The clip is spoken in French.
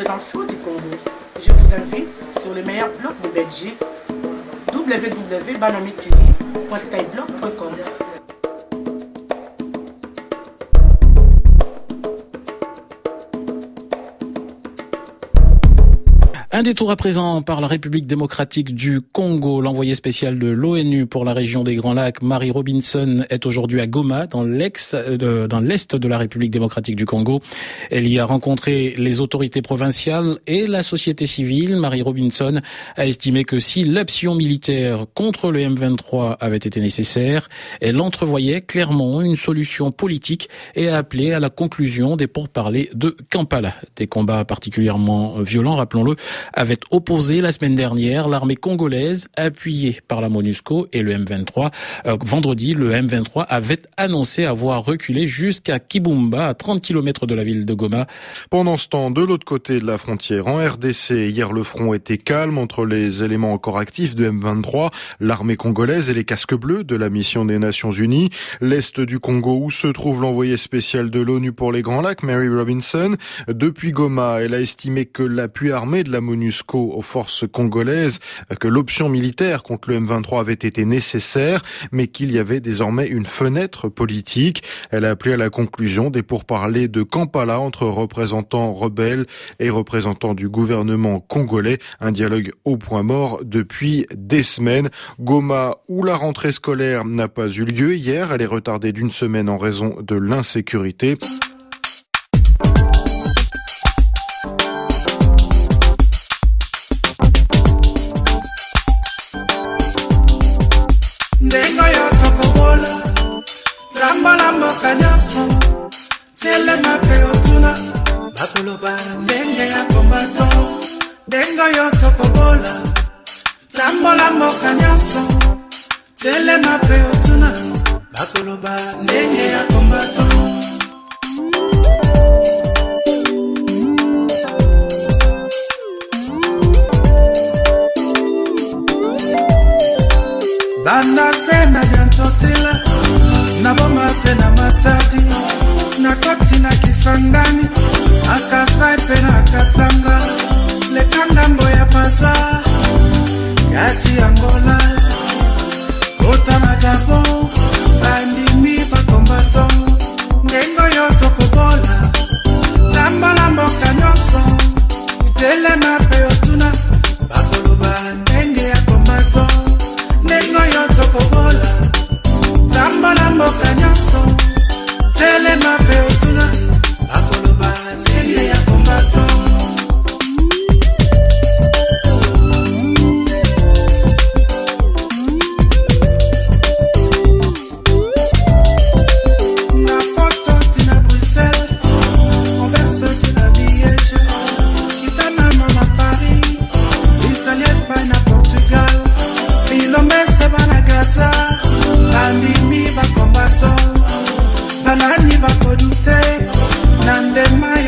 infos du Congo. Je vous invite sur le meilleur blog de Belgique, www.banamikili.skyblog.com. Un détour à présent par la République démocratique du Congo. L'envoyé spécial de l'ONU pour la région des Grands Lacs, Mary Robinson, est aujourd'hui à Goma, dans l'est de la République démocratique du Congo. Elle y a rencontré les autorités provinciales et la société civile. Mary Robinson a estimé que si l'action militaire contre le M23 avait été nécessaire, elle entrevoyait clairement une solution politique et a appelé à la conclusion des pourparlers de Kampala. Des combats particulièrement violents, rappelons-le, avait opposé la semaine dernière l'armée congolaise appuyée par la MONUSCO et le M23. Vendredi, le M23 avait annoncé avoir reculé jusqu'à Kibumba, à 30 km de la ville de Goma. Pendant ce temps, de l'autre côté de la frontière, en RDC, hier le front était calme entre les éléments encore actifs de M23, l'armée congolaise et les casques bleus de la mission des Nations Unies. L'est du Congo, où se trouve l'envoyé spécial de l'ONU pour les Grands Lacs, Mary Robinson. Depuis Goma, elle a estimé que l'appui armé de la MONUSCO aux forces congolaises, que l'option militaire contre le M23 avait été nécessaire, mais qu'il y avait désormais une fenêtre politique. Elle a appelé à la conclusion des pourparlers de Kampala entre représentants rebelles et représentants du gouvernement congolais. Un dialogue au point mort depuis des semaines. Goma, où la rentrée scolaire n'a pas eu lieu hier, elle est retardée d'une semaine en raison de l'insécurité. Ndengo yo tokobola Zambola mboka nyoso Tele mape otuna Bakoloba ndenge ya kombato Ndengo yo tokobola Zambola mboka nyoso Tele mape otuna Bakoloba ndenge ya kombato Banda sena